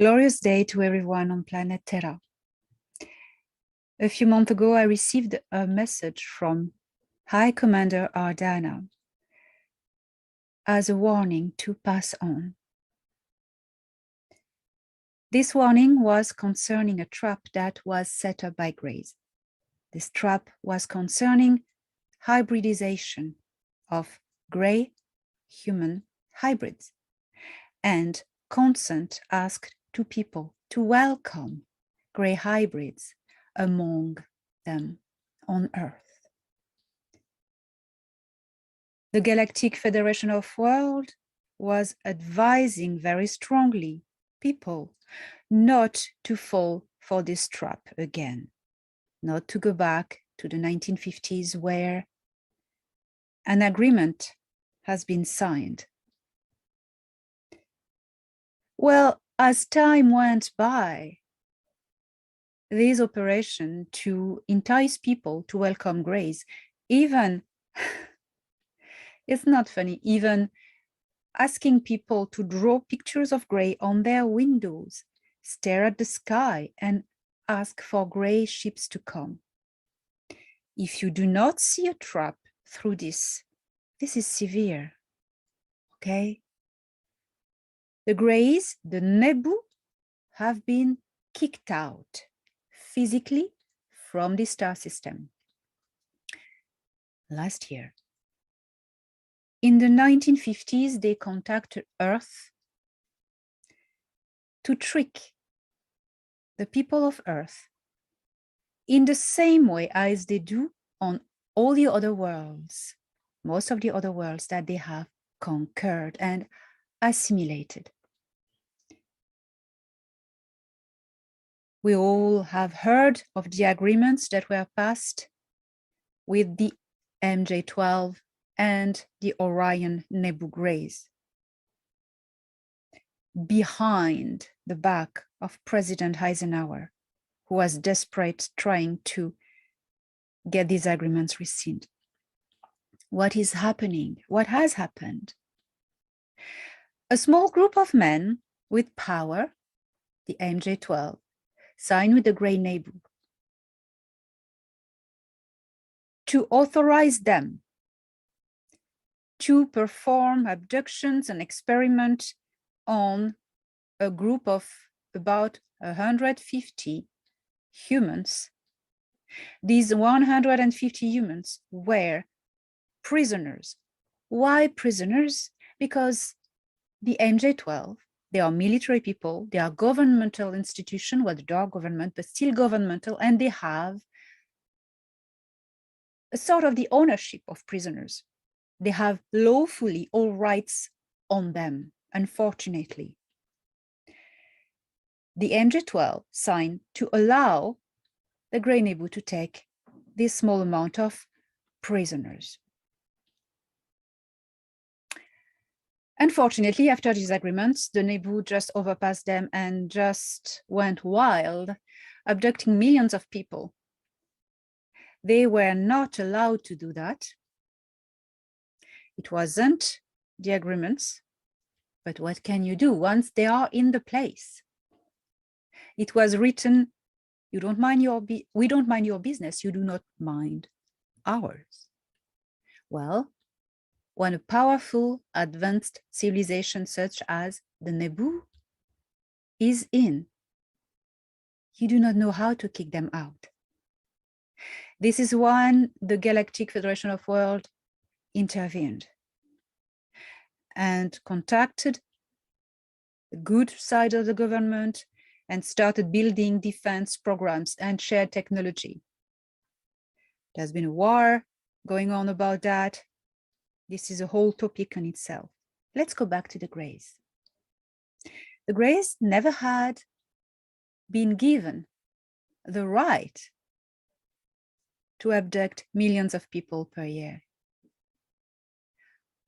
Glorious day to everyone on planet Terra. A few months ago, I received a message from High Commander Ardana as a warning to pass on. This warning was concerning a trap that was set up by Grace. This trap was concerning hybridization of gray human hybrids and consent asked to people to welcome gray hybrids among them on Earth. The Galactic Federation of Worlds was advising very strongly people not to fall for this trap again, not to go back to the 1950s where an agreement has been signed. Well, as time went by, this operation to entice people to welcome Grace, even, it's not funny, even asking people to draw pictures of gray on their windows, stare at the sky and ask for gray ships to come. If you do not see a trap through this is severe, okay? The grays, the Nebu, have been kicked out physically from the star system last year. In the 1950s, they contacted Earth to trick the people of Earth in the same way as they do on all the other worlds, most of the other worlds that they have conquered and assimilated. We all have heard of the agreements that were passed with the MJ12 and the Orion Nebu Grays behind the back of President Eisenhower, who was desperate trying to get these agreements rescinded. What is happening? What has happened? A small group of men with power, the MJ12, signed with the Grey Nebu to authorize them to perform abductions and experiment on a group of about 150 humans. These 150 humans were prisoners. Why prisoners? Because the MJ12, they are military people, they are governmental institutions, well, they are government, but still governmental, and they have a sort of the ownership of prisoners. They have lawfully all rights on them, unfortunately. The MJ12 signed to allow the Grey Nebu to take this small amount of prisoners. Unfortunately, after these agreements, the Nebu just overpassed them and just went wild, abducting millions of people. They were not allowed to do that. It wasn't the agreements, but what can you do once they are in the place? It was written, we don't mind your business, you do not mind ours. Well, when a powerful, advanced civilization such as the Nebu is in, you do not know how to kick them out. This is when the Galactic Federation of Worlds intervened and contacted the good side of the government and started building defense programs and shared technology. There's been a war going on about that. This is a whole topic in itself. Let's go back to the Greys. The Greys never had been given the right to abduct millions of people per year.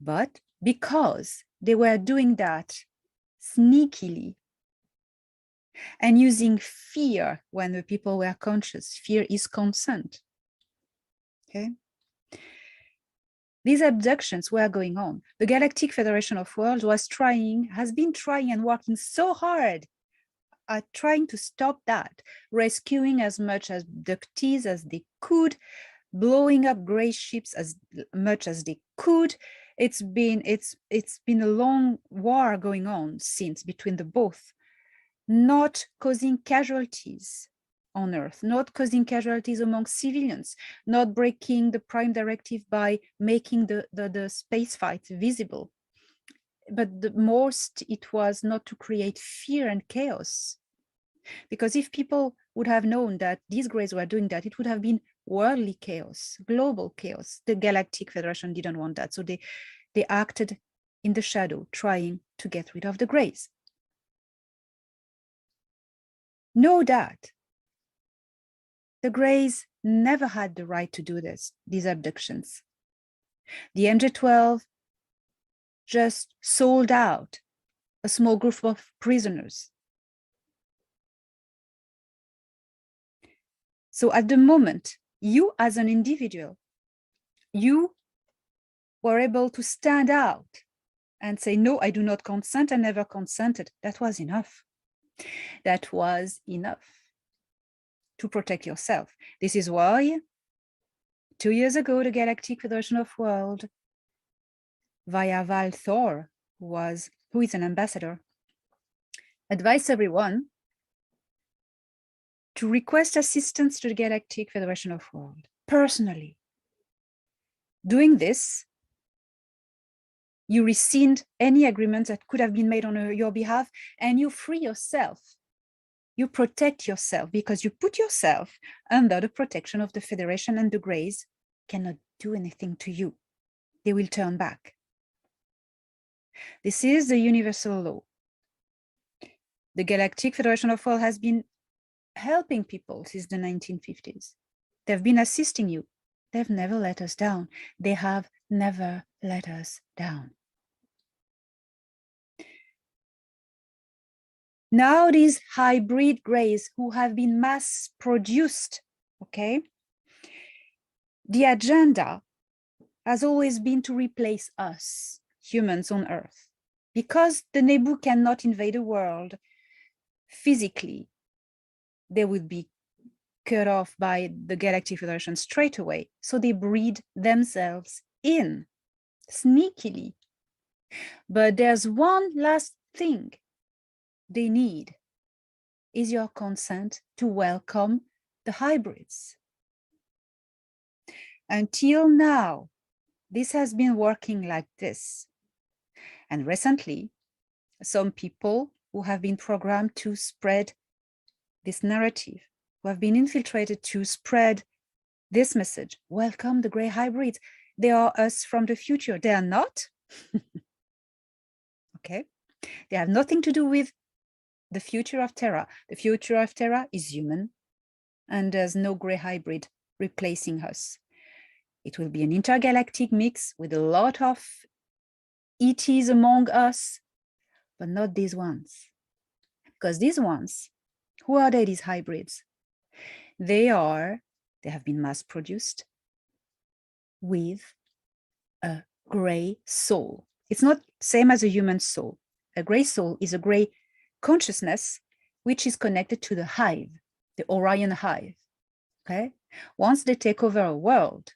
But because they were doing that sneakily and using fear when the people were conscious, fear is consent, okay? These abductions were going on. The Galactic Federation of Worlds has been trying and working so hard are trying to stop that, rescuing as much abductees as they could, blowing up gray ships as much as they could. It's been a long war going on since between the both, not causing casualties on Earth, not causing casualties among civilians, not breaking the Prime Directive by making the space fight visible. But the most it was not to create fear and chaos. Because if people would have known that these grays were doing that, it would have been worldly chaos, global chaos. The Galactic Federation didn't want that. So they acted in the shadow, trying to get rid of the grays. Know that the grays never had the right to do these abductions. The MJ-12 just sold out a small group of prisoners. So at the moment, you as an individual, you were able to stand out and say, no, I do not consent, I never consented. That was enough. That was enough to protect yourself. This is why 2 years ago, the Galactic Federation of World, via Val Thor, who is an ambassador, advised everyone to request assistance to the Galactic Federation of World personally. Doing this, you rescind any agreements that could have been made on your behalf, and you free yourself. You protect yourself because you put yourself under the protection of the Federation, and the Greys cannot do anything to you. They will turn back. This is the universal law. The Galactic Federation of World has been helping people since the 1950s. They've been assisting you. They've never let us down. They have never let us down. Now these hybrid grays who have been mass produced, okay? The agenda has always been to replace us, humans on Earth. Because the Nebu cannot invade the world physically, they would be cut off by the Galactic Federation straight away. So they breed themselves in sneakily. But there's one last thing they need, is your consent to welcome the hybrids. Until now, this has been working like this. And recently, some people who have been programmed to spread this narrative, who have been infiltrated to spread this message, welcome the gray hybrids. They are us from the future. They are not. Okay. They have nothing to do with the future of Terra. The future of Terra is human, and there's no gray hybrid replacing us. It will be an intergalactic mix with a lot of ETs among us, but not these ones. Because these ones, who are they, these hybrids? They have been mass produced with a gray soul. It's not same as a human soul. A gray soul is a gray consciousness which is connected to the hive, the Orion hive. Okay? Once they take over a world,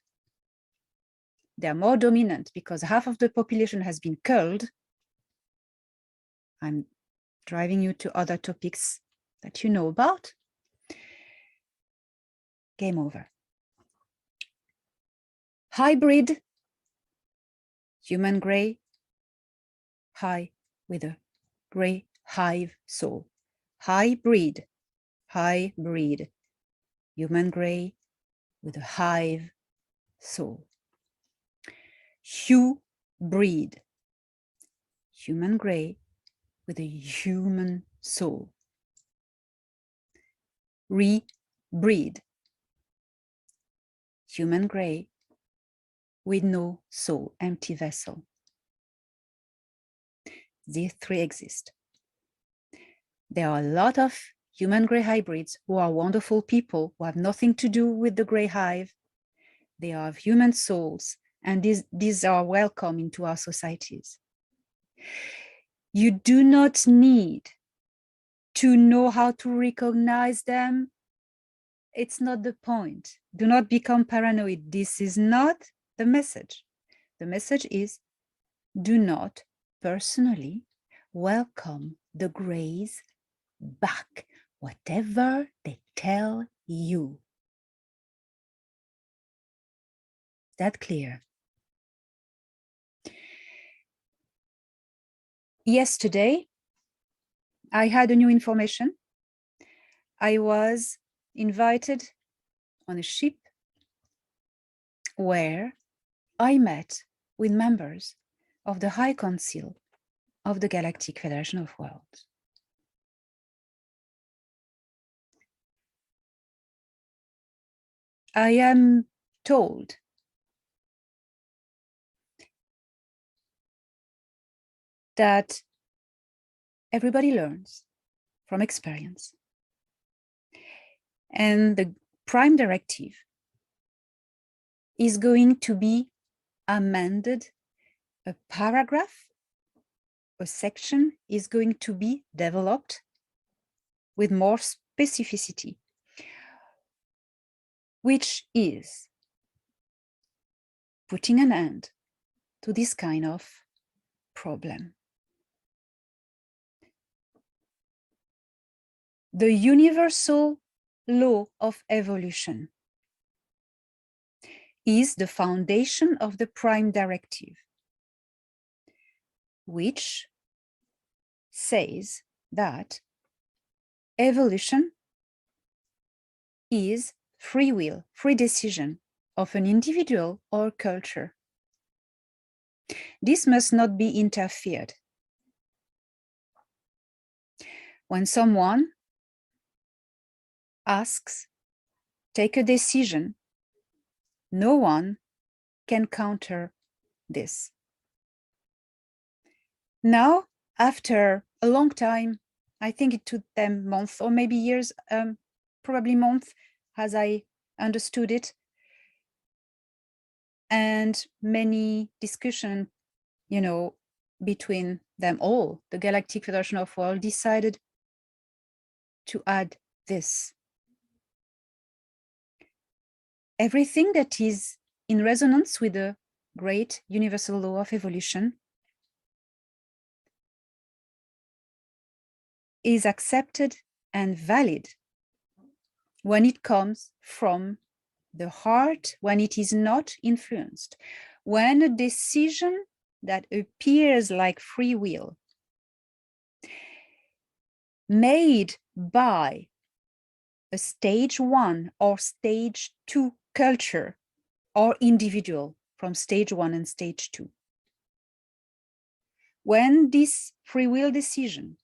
they are more dominant because half of the population has been culled. I'm driving you to other topics that you know about. Game over. Hybrid, human gray, high with a gray hive soul. Hybrid, human gray with a hive soul. Hybrid, human gray with a human soul. Rebreed, human gray with no soul, empty vessel. These three exist. There are a lot of human gray hybrids who are wonderful people who have nothing to do with the gray hive. They are human souls, and these are welcome into our societies. You do not need to know how to recognize them. It's not the point. Do not become paranoid. This is not the message. The message is, do not personally welcome the grays back, whatever they tell you. Is that clear? Yesterday, I had a new information. I was invited on a ship where I met with members of the High Council of the Galactic Federation of Worlds. I am told that everybody learns from experience. And the Prime Directive is going to be amended. A paragraph, a section is going to be developed with more specificity, which is putting an end to this kind of problem. The universal law of evolution is the foundation of the Prime Directive, which says that evolution is free will, free decision of an individual or culture. This must not be interfered. When someone asks, take a decision, no one can counter this. Now, after a long time, I think it took them months or maybe years, probably months, as I understood it, and many discussion, between them all, the Galactic Federation of Worlds decided to add this. Everything that is in resonance with the great universal law of evolution is accepted and valid when it comes from the heart, when it is not influenced, when a decision that appears like free will, made by a stage 1 or stage 2 culture or individual from stage 1 and stage 2. When this free will decision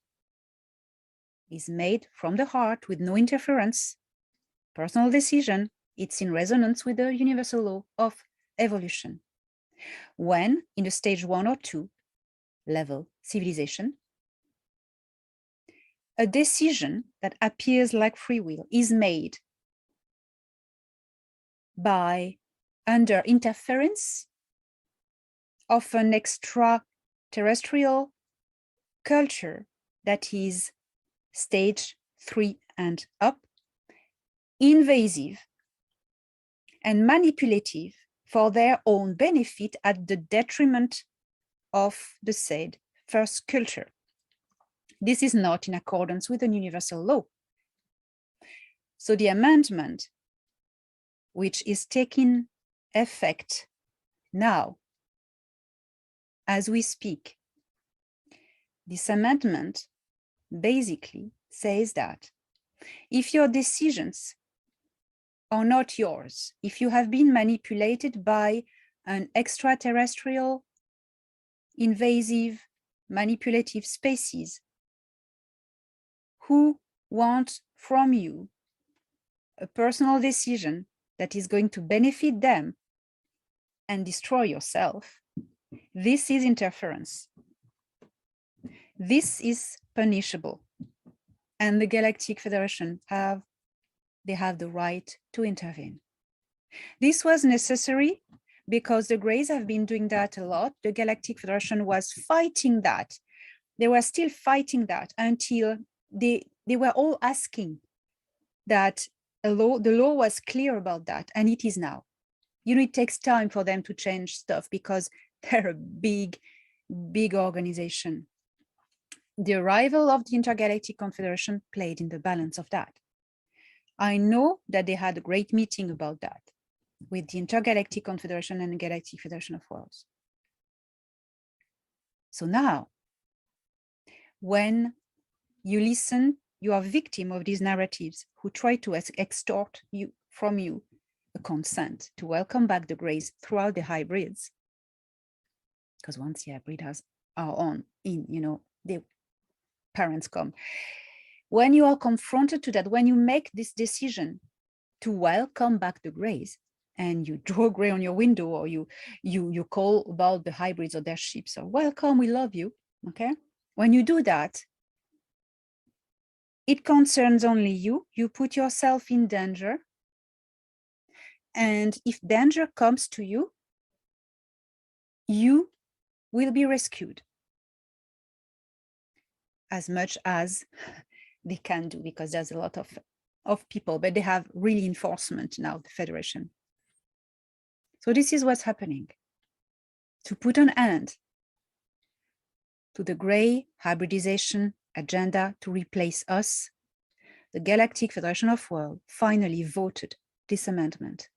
is made from the heart with no interference, personal decision, it's in resonance with the universal law of evolution. When in the stage 1 or 2 level civilization, a decision that appears like free will is made by under interference of an extraterrestrial culture that is stage 3 and up, invasive and manipulative for their own benefit at the detriment of the said first culture. This is not in accordance with the universal law. So the amendment, which is taking effect now, as we speak, this amendment basically says that if your decisions are not yours, if you have been manipulated by an extraterrestrial, invasive, manipulative species who want from you a personal decision that is going to benefit them and destroy yourself, this is interference. This is punishable. And the Galactic Federation have the right to intervene. This was necessary because the Greys have been doing that a lot. The Galactic Federation was fighting that. They were still fighting that until they they were all asking that the law was clear about that, and it is now. You know, it takes time for them to change stuff because they're a big organization. The arrival of the Intergalactic Confederation played in the balance of that. I know that they had a great meeting about that with the Intergalactic Confederation and the Galactic Federation of Worlds. So now, when you listen, you are a victim of these narratives who try to extort from you a consent to welcome back the Greys throughout the hybrids. Because once the hybrids are on, the parents come. When you are confronted to that, when you make this decision to welcome back the Greys, and you draw gray on your window, or you call about the hybrids or their ships, or welcome, we love you, okay? When you do that, it concerns only you. You put yourself in danger. And if danger comes to you, you will be rescued as much as they can do, because there's a lot of people, but they have really enforcement now, the Federation. So this is what's happening. To put an end to the gray hybridization agenda to replace us, the Galactic Federation of Worlds finally voted this amendment.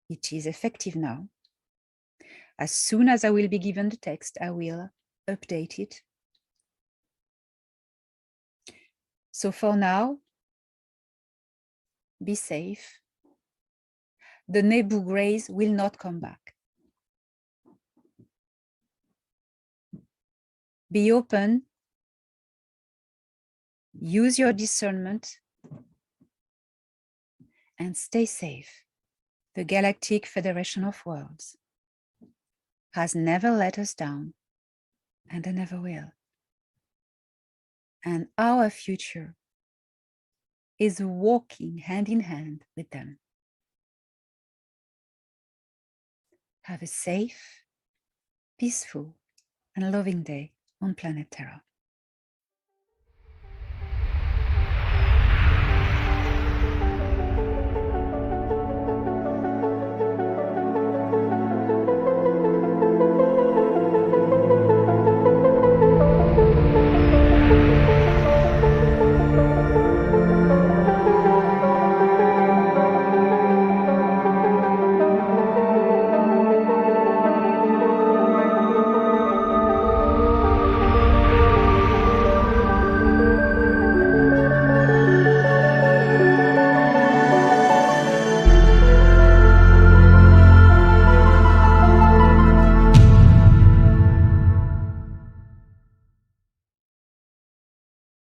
It is effective now. As soon as I will be given the text, I will update it. So for now, be safe. The Nebu Greys will not come back. Be open. Use your discernment and stay safe. The Galactic Federation of Worlds has never let us down, and they never will. And our future is walking hand in hand with them. Have a safe, peaceful, and loving day on planet Terra.